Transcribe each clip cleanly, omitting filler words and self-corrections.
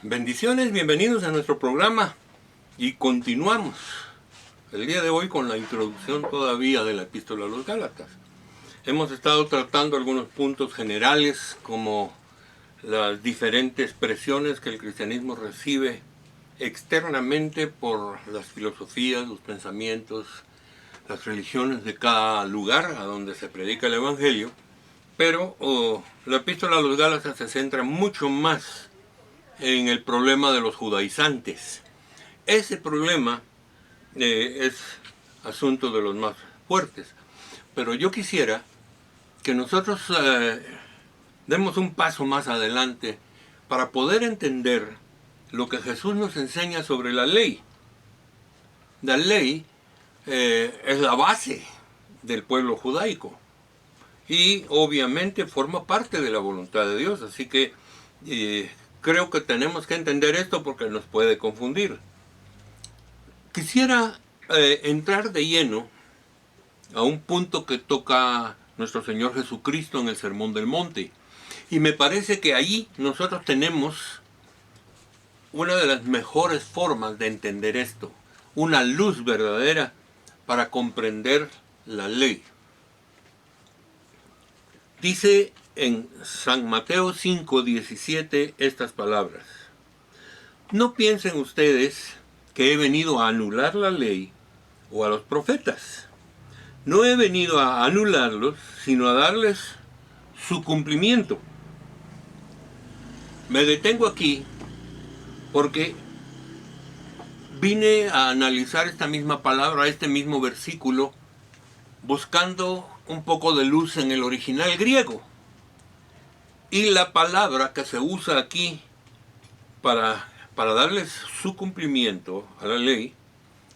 Bendiciones, bienvenidos a nuestro programa y continuamos el día de hoy con la introducción todavía de la Epístola a los Gálatas. Hemos estado tratando algunos puntos generales como las diferentes presiones que el cristianismo recibe externamente por las filosofías, los pensamientos, las religiones de cada lugar a donde se predica el Evangelio, pero la Epístola a los Gálatas se centra mucho más en el problema de los judaizantes. Ese problema es asunto de los más fuertes, pero yo quisiera que nosotros demos un paso más adelante para poder entender lo que Jesús nos enseña sobre la ley. La ley es la base del pueblo judaico y obviamente forma parte de la voluntad de Dios, así que creo que tenemos que entender esto porque nos puede confundir. Quisiera entrar de lleno a un punto que toca nuestro Señor Jesucristo en el Sermón del Monte. Y me parece que ahí nosotros tenemos una de las mejores formas de entender esto, una luz verdadera para comprender la ley. Dice en San Mateo 5:17 estas palabras: no piensen ustedes que he venido a anular la ley o a los profetas. No he venido a anularlos, sino a darles su cumplimiento. Me detengo aquí porque vine a analizar esta misma palabra, este mismo versículo, buscando un poco de luz en el original griego. Y la palabra que se usa aquí para darles su cumplimiento a la ley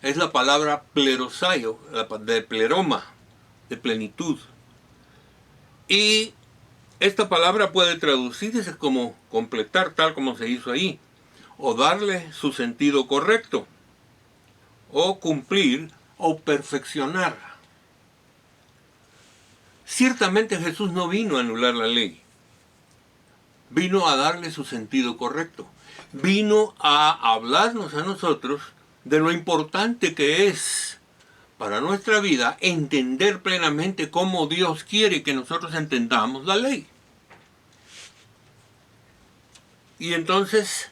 es la palabra plerosaio, de pleroma, de plenitud. Y esta palabra puede traducirse como completar, tal como se hizo ahí, o darle su sentido correcto, o cumplir, o perfeccionar. Ciertamente Jesús no vino a anular la ley, vino a darle su sentido correcto, vino a hablarnos a nosotros de lo importante que es para nuestra vida entender plenamente cómo Dios quiere que nosotros entendamos la ley. Y entonces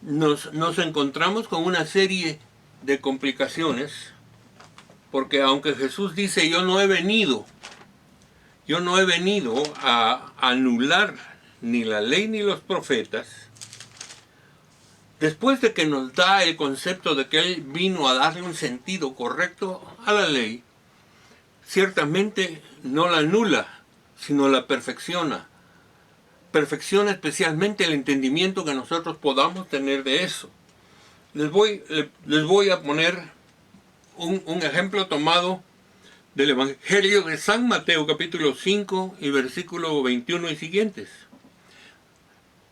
nos encontramos con una serie de complicaciones, porque aunque Jesús dice yo no he venido a anular ni la ley ni los profetas, después de que nos da el concepto de que Él vino a darle un sentido correcto a la ley, ciertamente no la anula, sino la perfecciona. Perfecciona especialmente el entendimiento que nosotros podamos tener de eso. Les voy a poner un ejemplo tomado del Evangelio de San Mateo, capítulo 5 y versículo 21 y siguientes.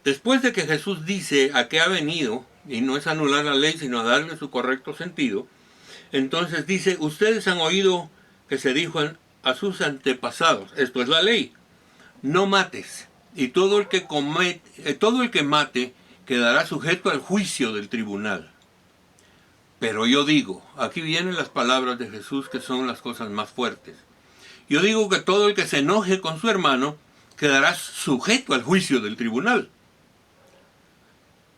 Después de que Jesús dice a qué ha venido, y no es anular la ley, sino a darle su correcto sentido, entonces dice, ustedes han oído que se dijo a sus antepasados, esto es la ley, no mates, y todo el que mate quedará sujeto al juicio del tribunal. Pero yo digo, aquí vienen las palabras de Jesús que son las cosas más fuertes. Yo digo que todo el que se enoje con su hermano quedará sujeto al juicio del tribunal.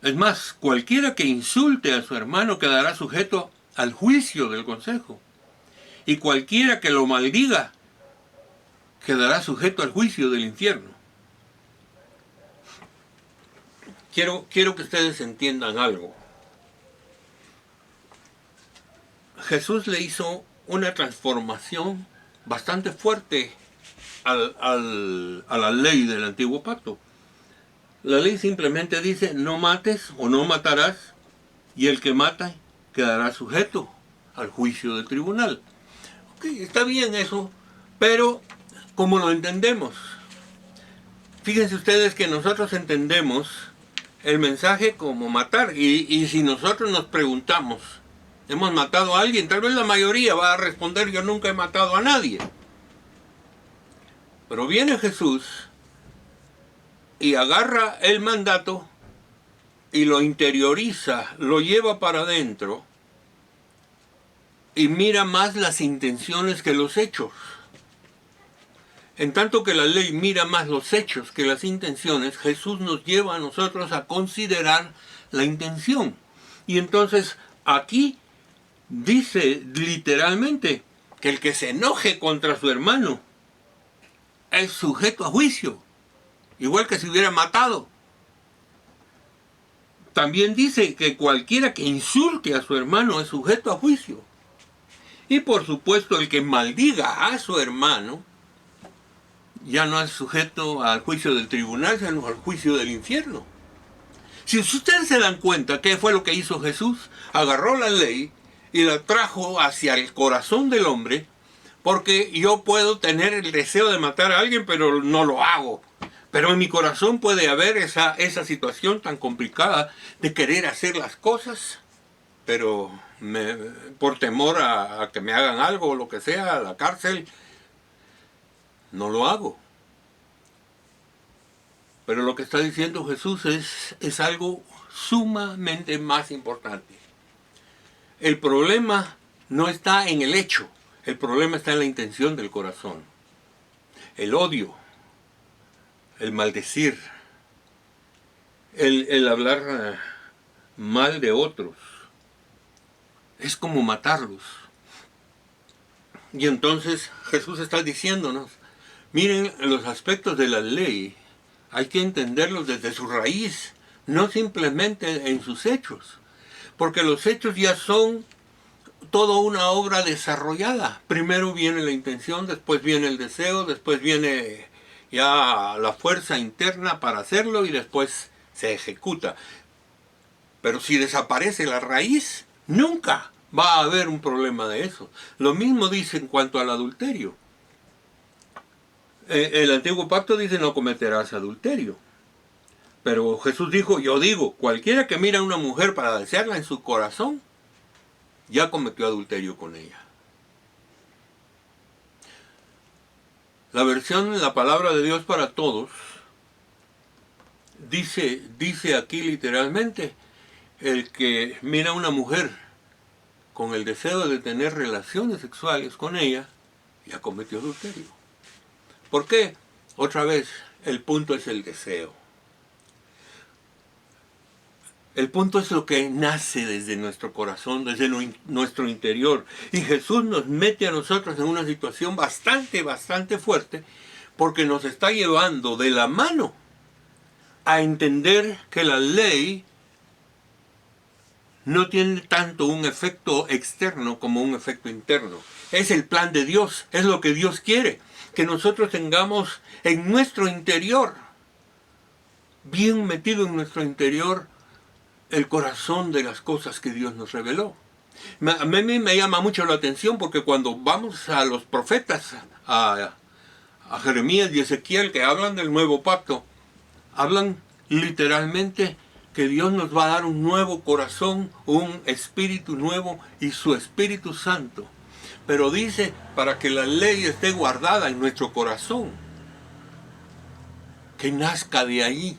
Es más, cualquiera que insulte a su hermano quedará sujeto al juicio del consejo. Y cualquiera que lo maldiga quedará sujeto al juicio del infierno. Quiero que ustedes entiendan algo. Jesús le hizo una transformación bastante fuerte a la ley del antiguo pacto. La ley simplemente dice no mates o no matarás, y el que mata quedará sujeto al juicio del tribunal. Okay, está bien eso, pero ¿cómo lo entendemos? Fíjense ustedes que nosotros entendemos el mensaje como matar, y si nosotros nos preguntamos, ¿hemos matado a alguien? Tal vez la mayoría va a responder, yo nunca he matado a nadie. Pero viene Jesús y agarra el mandato y lo interioriza, lo lleva para adentro y mira más las intenciones que los hechos. En tanto que la ley mira más los hechos que las intenciones, Jesús nos lleva a nosotros a considerar la intención. Y entonces aquí dice literalmente que el que se enoje contra su hermano es sujeto a juicio, igual que si hubiera matado. También dice que cualquiera que insulte a su hermano es sujeto a juicio. Y por supuesto el que maldiga a su hermano ya no es sujeto al juicio del tribunal, sino al juicio del infierno. Si ustedes se dan cuenta, ¿qué fue lo que hizo Jesús? Agarró la ley y la trajo hacia el corazón del hombre, porque yo puedo tener el deseo de matar a alguien, pero no lo hago. Pero en mi corazón puede haber esa situación tan complicada de querer hacer las cosas, pero por temor a que me hagan algo o lo que sea, a la cárcel, no lo hago. Pero lo que está diciendo Jesús es algo sumamente más importante. El problema no está en el hecho, el problema está en la intención del corazón. El odio, el maldecir, el hablar mal de otros, es como matarlos. Y entonces Jesús está diciéndonos, miren los aspectos de la ley, hay que entenderlos desde su raíz, no simplemente en sus hechos, porque los hechos ya son toda una obra desarrollada. Primero viene la intención, después viene el deseo, después viene ya la fuerza interna para hacerlo y después se ejecuta. Pero si desaparece la raíz, nunca va a haber un problema de eso. Lo mismo dice en cuanto al adulterio. El antiguo pacto dice no cometerás adulterio. Pero Jesús dijo, yo digo, cualquiera que mira a una mujer para desearla en su corazón, ya cometió adulterio con ella. La versión La Palabra de Dios para Todos dice aquí literalmente, el que mira a una mujer con el deseo de tener relaciones sexuales con ella, ya cometió adulterio. ¿Por qué? Otra vez, el punto es el deseo. El punto es lo que nace desde nuestro corazón, desde nuestro interior. Y Jesús nos mete a nosotros en una situación bastante fuerte, porque nos está llevando de la mano a entender que la ley no tiene tanto un efecto externo como un efecto interno. Es el plan de Dios, es lo que Dios quiere, que nosotros tengamos en nuestro interior, bien metido en nuestro interior, el corazón de las cosas que Dios nos reveló. A mí me llama mucho la atención porque cuando vamos a los profetas, a Jeremías y Ezequiel, que hablan del nuevo pacto, hablan literalmente que Dios nos va a dar un nuevo corazón, un espíritu nuevo y su Espíritu Santo. Pero dice, para que la ley esté guardada en nuestro corazón, que nazca de ahí.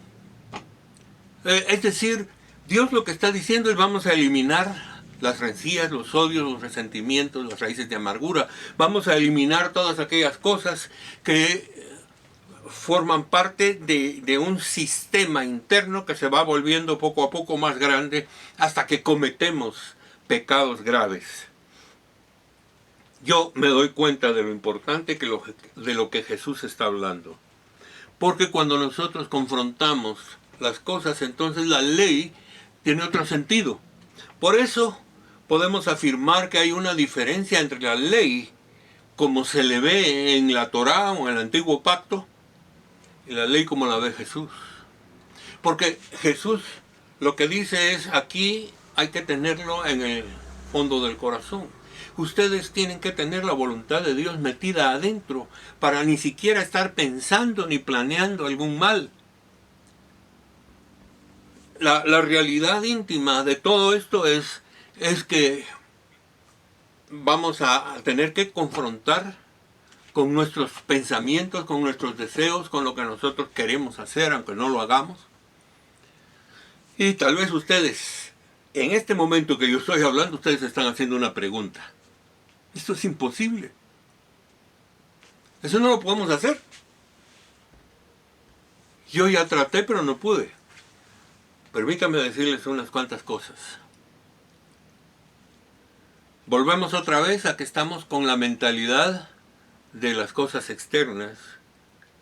Es decir, Dios lo que está diciendo es vamos a eliminar las rencillas, los odios, los resentimientos, las raíces de amargura. Vamos a eliminar todas aquellas cosas que forman parte de un sistema interno que se va volviendo poco a poco más grande hasta que cometemos pecados graves. Yo me doy cuenta de lo importante de lo que Jesús está hablando. Porque cuando nosotros confrontamos las cosas, entonces la ley tiene otro sentido. Por eso podemos afirmar que hay una diferencia entre la ley, como se le ve en la Torá o en el Antiguo Pacto, y la ley como la ve Jesús. Porque Jesús lo que dice es, aquí hay que tenerlo en el fondo del corazón. Ustedes tienen que tener la voluntad de Dios metida adentro para ni siquiera estar pensando ni planeando algún mal. La realidad íntima de todo esto es que vamos a tener que confrontar con nuestros pensamientos, con nuestros deseos, con lo que nosotros queremos hacer, aunque no lo hagamos. Y tal vez ustedes, en este momento que yo estoy hablando, ustedes están haciendo una pregunta. Esto es imposible. Eso no lo podemos hacer. Yo ya traté, pero no pude. Permítanme decirles unas cuantas cosas. Volvemos otra vez a que estamos con la mentalidad de las cosas externas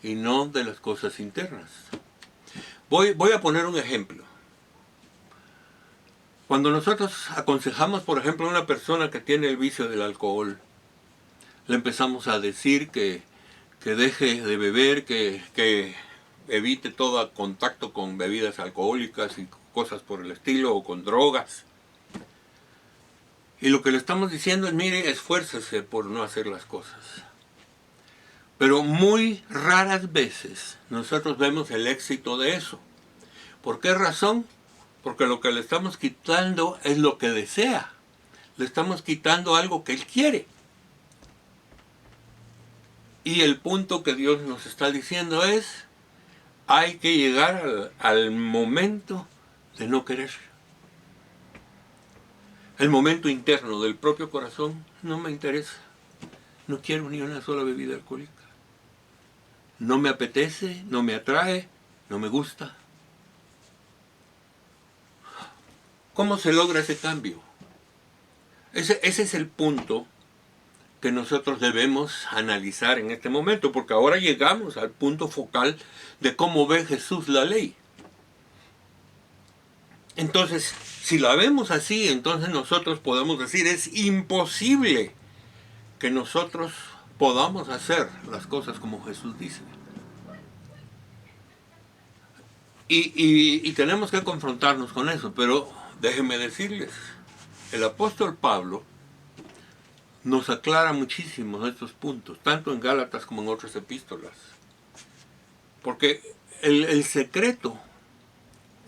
y no de las cosas internas. Voy a poner un ejemplo. Cuando nosotros aconsejamos, por ejemplo, a una persona que tiene el vicio del alcohol, le empezamos a decir que deje de beber, que evite todo contacto con bebidas alcohólicas y cosas por el estilo, o con drogas. Y lo que le estamos diciendo es, mire, esfuércese por no hacer las cosas. Pero muy raras veces nosotros vemos el éxito de eso. ¿Por qué razón? Porque lo que le estamos quitando es lo que desea. Le estamos quitando algo que él quiere. Y el punto que Dios nos está diciendo es, hay que llegar al momento de no querer. El momento interno del propio corazón no me interesa. No quiero ni una sola bebida alcohólica. No me apetece, no me atrae, no me gusta. ¿Cómo se logra ese cambio? Ese es el punto que nosotros debemos analizar en este momento, porque ahora llegamos al punto focal de cómo ve Jesús la ley. Entonces, si la vemos así, entonces nosotros podemos decir, es imposible que nosotros podamos hacer las cosas como Jesús dice. Y tenemos que confrontarnos con eso, pero déjenme decirles, el apóstol Pablo nos aclara muchísimo estos puntos, tanto en Gálatas como en otras epístolas. Porque el secreto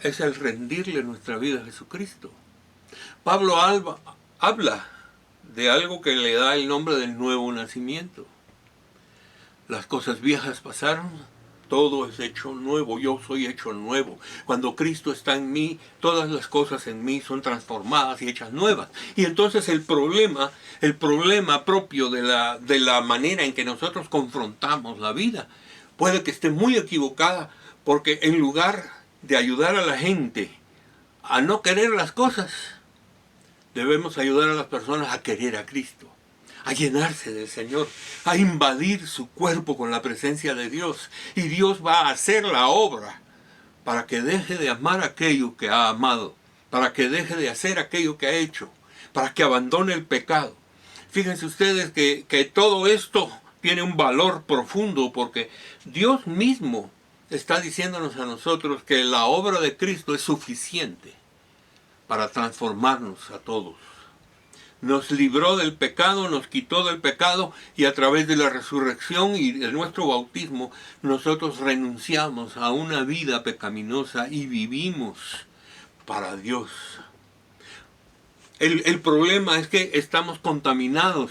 es el rendirle nuestra vida a Jesucristo. Pablo habla de algo que le da el nombre del nuevo nacimiento. Las cosas viejas pasaron, todo es hecho nuevo, yo soy hecho nuevo. Cuando Cristo está en mí, todas las cosas en mí son transformadas y hechas nuevas. Y entonces el problema propio de la manera en que nosotros confrontamos la vida, puede que esté muy equivocada, porque en lugar de ayudar a la gente a no querer las cosas, debemos ayudar a las personas a querer a Cristo, a llenarse del Señor, a invadir su cuerpo con la presencia de Dios. Y Dios va a hacer la obra para que deje de amar aquello que ha amado, para que deje de hacer aquello que ha hecho, para que abandone el pecado. Fíjense ustedes que todo esto tiene un valor profundo, porque Dios mismo está diciéndonos a nosotros que la obra de Cristo es suficiente para transformarnos a todos. Nos libró del pecado, nos quitó del pecado, y a través de la resurrección y de nuestro bautismo nosotros renunciamos a una vida pecaminosa y vivimos para Dios. El problema es que estamos contaminados.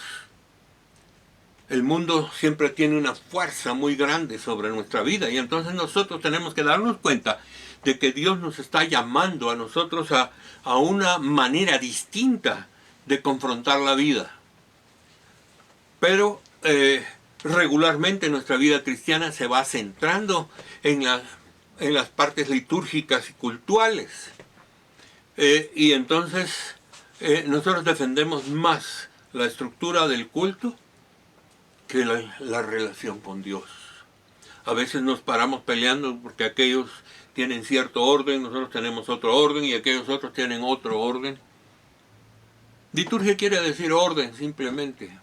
El mundo siempre tiene una fuerza muy grande sobre nuestra vida, y entonces nosotros tenemos que darnos cuenta de que Dios nos está llamando a nosotros a una manera distinta de confrontar la vida. Pero regularmente nuestra vida cristiana se va centrando en las partes litúrgicas y cultuales. Y entonces nosotros defendemos más la estructura del culto que la relación con Dios. A veces nos paramos peleando porque aquellos tienen cierto orden, nosotros tenemos otro orden, y aquellos otros tienen otro orden. Liturgia quiere decir orden, simplemente.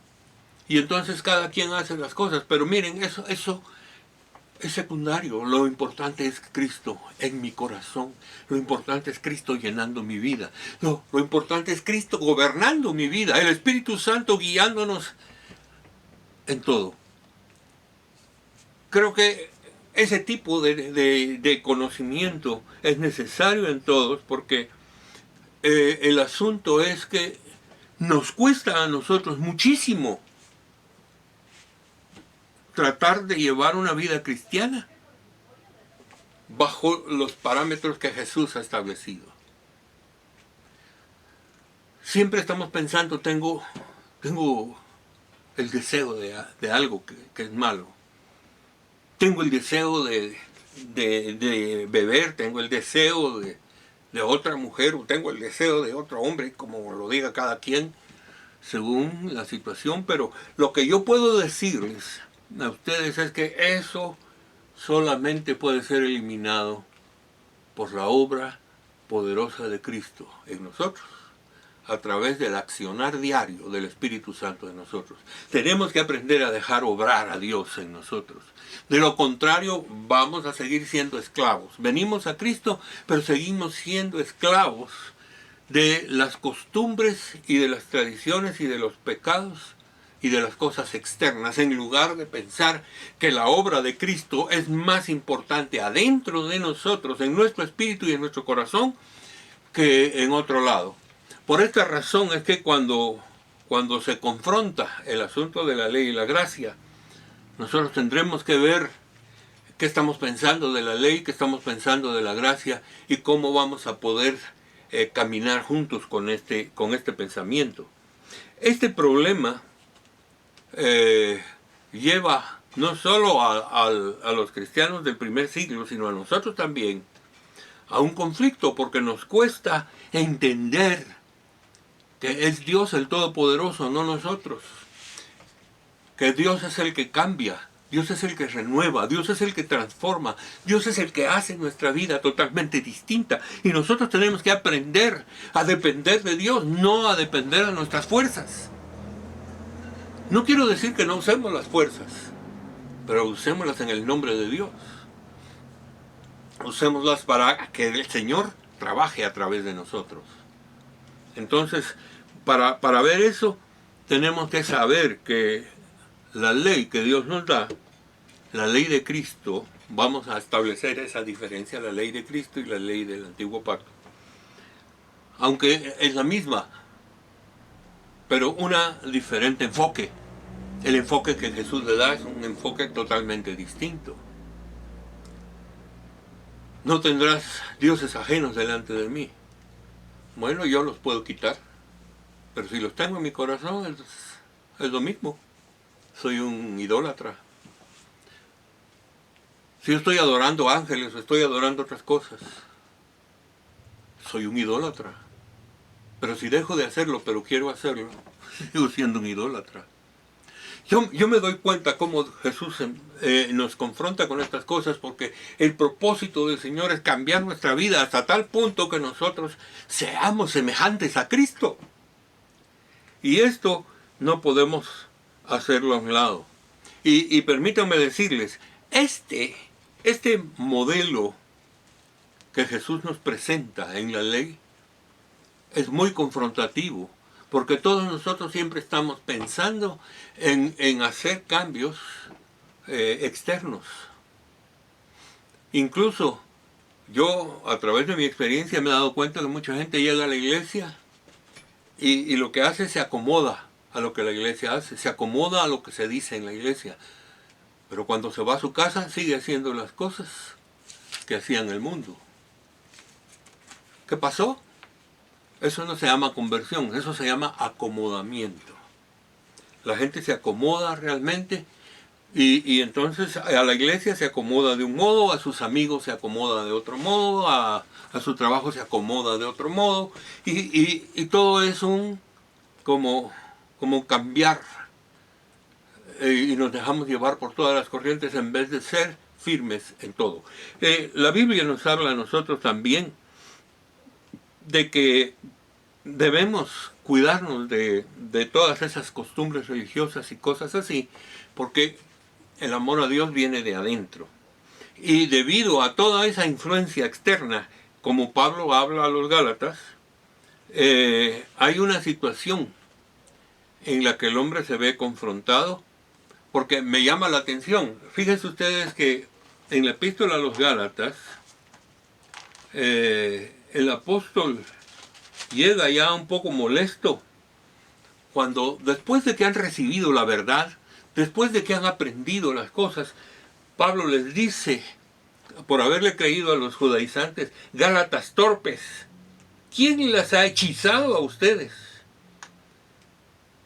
Y entonces cada quien hace las cosas. Pero miren, eso es secundario. Lo importante es Cristo en mi corazón. Lo importante es Cristo llenando mi vida. Lo importante es Cristo gobernando mi vida. El Espíritu Santo guiándonos en todo. Creo que ese tipo de conocimiento es necesario en todos, porque el asunto es que nos cuesta a nosotros muchísimo tratar de llevar una vida cristiana. bajo los parámetros que Jesús ha establecido. Siempre estamos pensando, tengo el deseo de algo que es malo. Tengo el deseo de beber, tengo el deseo de otra mujer, o tengo el deseo de otro hombre, como lo diga cada quien, según la situación. Pero lo que yo puedo decirles a ustedes es que eso solamente puede ser eliminado por la obra poderosa de Cristo en nosotros, a través del accionar diario del Espíritu Santo en nosotros. Tenemos que aprender a dejar obrar a Dios en nosotros. De lo contrario, vamos a seguir siendo esclavos. Venimos a Cristo, pero seguimos siendo esclavos de las costumbres y de las tradiciones y de los pecados y de las cosas externas, en lugar de pensar que la obra de Cristo es más importante adentro de nosotros, en nuestro espíritu y en nuestro corazón, que en otro lado. Por esta razón es que cuando se confronta el asunto de la ley y la gracia, nosotros tendremos que ver qué estamos pensando de la ley, qué estamos pensando de la gracia y cómo vamos a poder caminar juntos con este pensamiento. Este problema lleva no solo a los cristianos del primer siglo, sino a nosotros también, a un conflicto, porque nos cuesta entender que es Dios el Todopoderoso, no nosotros. Que Dios es el que cambia, Dios es el que renueva, Dios es el que transforma, Dios es el que hace nuestra vida totalmente distinta. Y nosotros tenemos que aprender a depender de Dios, no a depender de nuestras fuerzas. No quiero decir que no usemos las fuerzas, pero usémoslas en el nombre de Dios. Usémoslas para que el Señor trabaje a través de nosotros. Entonces, para ver eso, tenemos que saber que la ley que Dios nos da, la ley de Cristo, vamos a establecer esa diferencia, la ley de Cristo y la ley del Antiguo Pacto. Aunque es la misma, pero una diferente enfoque. El enfoque que Jesús le da es un enfoque totalmente distinto. No tendrás dioses ajenos delante de mí. Bueno, yo los puedo quitar, pero si los tengo en mi corazón es lo mismo. Soy un idólatra. Si yo estoy adorando ángeles o estoy adorando otras cosas, soy un idólatra. Pero si dejo de hacerlo, pero quiero hacerlo, sigo siendo un idólatra. Yo me doy cuenta cómo Jesús nos confronta con estas cosas, porque el propósito del Señor es cambiar nuestra vida hasta tal punto que nosotros seamos semejantes a Cristo. Y esto no podemos hacerlo a un lado. Y permítanme decirles, este modelo que Jesús nos presenta en la ley es muy confrontativo, porque todos nosotros siempre estamos pensando en hacer cambios externos. Incluso yo, a través de mi experiencia, me he dado cuenta que mucha gente llega a la iglesia y lo que hace se acomoda a lo que la iglesia hace, se acomoda a lo que se dice en la iglesia. Pero cuando se va a su casa sigue haciendo las cosas que hacía en el mundo. ¿Qué pasó? Eso no se llama conversión, eso se llama acomodamiento. La gente se acomoda realmente y entonces a la iglesia se acomoda de un modo, a sus amigos se acomoda de otro modo, a su trabajo se acomoda de otro modo y todo es como cambiar y nos dejamos llevar por todas las corrientes en vez de ser firmes en todo. La Biblia nos habla a nosotros también de que debemos cuidarnos de todas esas costumbres religiosas y cosas así, porque el amor a Dios viene de adentro. Y debido a toda esa influencia externa, como Pablo habla a los Gálatas, hay una situación en la que el hombre se ve confrontado, porque me llama la atención. Fíjense ustedes que en la epístola a los Gálatas, el apóstol llega ya un poco molesto cuando, después de que han recibido la verdad, después de que han aprendido las cosas, Pablo les dice por haberle creído a los judaizantes, Gálatas torpes. ¿Quién las ha hechizado a ustedes?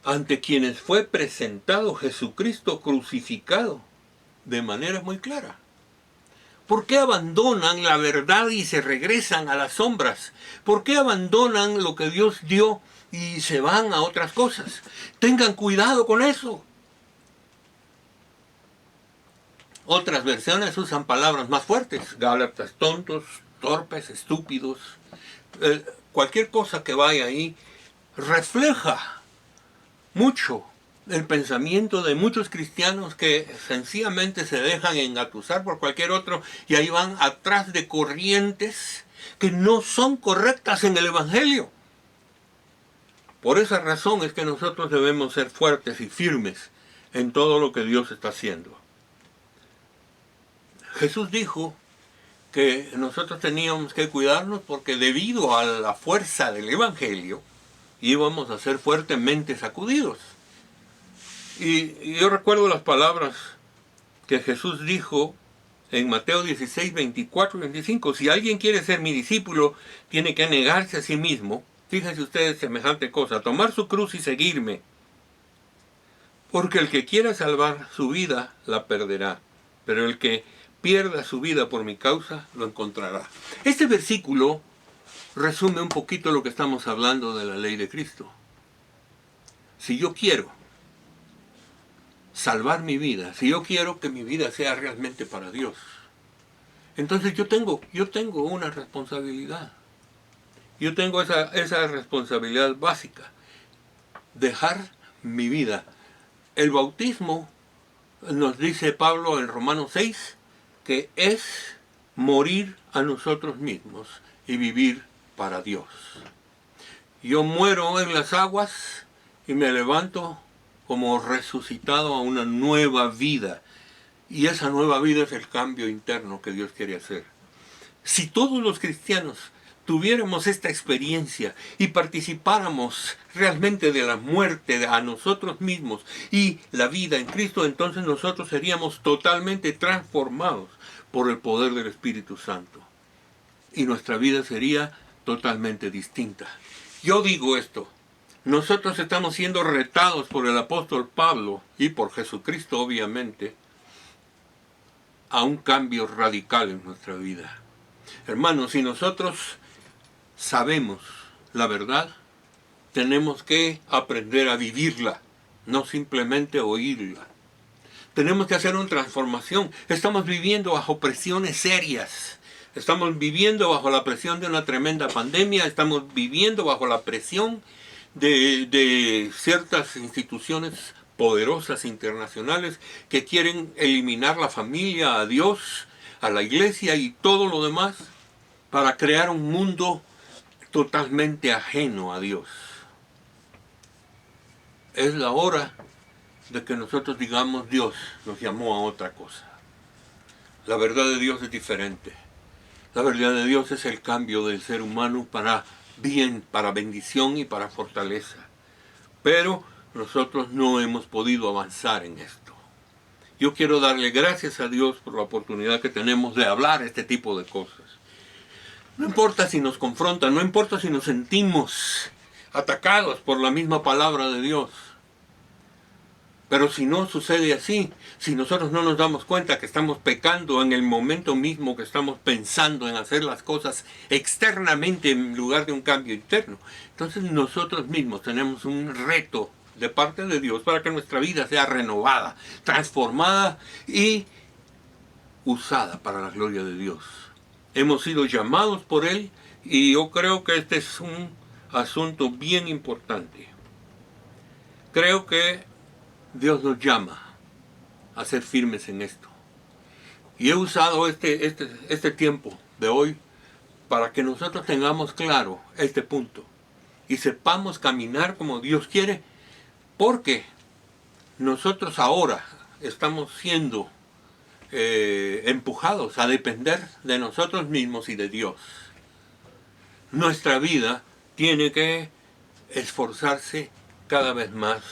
Ante quienes fue presentado Jesucristo crucificado de manera muy clara. ¿Por qué abandonan la verdad y se regresan a las sombras? ¿Por qué abandonan lo que Dios dio y se van a otras cosas? Tengan cuidado con eso. Otras versiones usan palabras más fuertes. Gálatas tontos, torpes, estúpidos. Cualquier cosa que vaya ahí refleja mucho el pensamiento de muchos cristianos que sencillamente se dejan engatusar por cualquier otro y ahí van atrás de corrientes que no son correctas en el Evangelio. Por esa razón es que nosotros debemos ser fuertes y firmes en todo lo que Dios está haciendo. Jesús dijo que nosotros teníamos que cuidarnos porque debido a la fuerza del Evangelio íbamos a ser fuertemente sacudidos. Y yo recuerdo las palabras que Jesús dijo en Mateo 16, 24 y 25. Si alguien quiere ser mi discípulo, tiene que negarse a sí mismo. Fíjense ustedes semejante cosa, tomar su cruz y seguirme. Porque el que quiera salvar su vida, la perderá. Pero el que pierda su vida por mi causa, lo encontrará. Este versículo resume un poquito lo que estamos hablando de la ley de Cristo. Si yo quiero salvar mi vida, si yo quiero que mi vida sea realmente para Dios, entonces yo tengo una responsabilidad. Yo tengo esa responsabilidad básica, dejar mi vida. El bautismo, nos dice Pablo en Romanos 6, que es morir a nosotros mismos y vivir para Dios. Yo muero en las aguas y me levanto como resucitado a una nueva vida. Y esa nueva vida es el cambio interno que Dios quiere hacer. Si todos los cristianos tuviéramos esta experiencia y participáramos realmente de la muerte a nosotros mismos y la vida en Cristo, entonces nosotros seríamos totalmente transformados por el poder del Espíritu Santo. Y nuestra vida sería totalmente distinta. Yo digo esto. Nosotros estamos siendo retados por el apóstol Pablo y por Jesucristo, obviamente, a un cambio radical en nuestra vida. Hermanos, si nosotros sabemos la verdad, tenemos que aprender a vivirla, no simplemente oírla. Tenemos que hacer una transformación. Estamos viviendo bajo presiones serias. Estamos viviendo bajo la presión de una tremenda pandemia. Estamos viviendo bajo la presión de ciertas instituciones poderosas internacionales que quieren eliminar la familia, a Dios, a la iglesia y todo lo demás para crear un mundo totalmente ajeno a Dios. Es la hora de que nosotros digamos: Dios nos llamó a otra cosa. La verdad de Dios es diferente. La verdad de Dios es el cambio del ser humano para bien, para bendición y para fortaleza. Pero nosotros no hemos podido avanzar en esto. Yo quiero darle gracias a Dios por la oportunidad que tenemos de hablar este tipo de cosas. No importa si nos confrontan, no importa si nos sentimos atacados por la misma palabra de Dios. Pero si no sucede así, si nosotros no nos damos cuenta que estamos pecando en el momento mismo que estamos pensando en hacer las cosas externamente en lugar de un cambio interno, entonces nosotros mismos tenemos un reto de parte de Dios para que nuestra vida sea renovada, transformada y usada para la gloria de Dios. Hemos sido llamados por Él y yo creo que este es un asunto bien importante. Creo que Dios nos llama a ser firmes en esto. Y he usado este tiempo de hoy para que nosotros tengamos claro este punto y sepamos caminar como Dios quiere, porque nosotros ahora estamos siendo empujados a depender de nosotros mismos y de Dios. Nuestra vida tiene que esforzarse cada vez más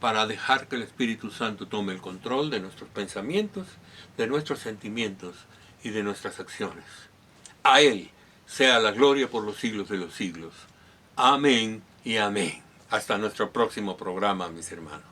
para dejar que el Espíritu Santo tome el control de nuestros pensamientos, de nuestros sentimientos y de nuestras acciones. A Él sea la gloria por los siglos de los siglos. Amén y amén. Hasta nuestro próximo programa, mis hermanos.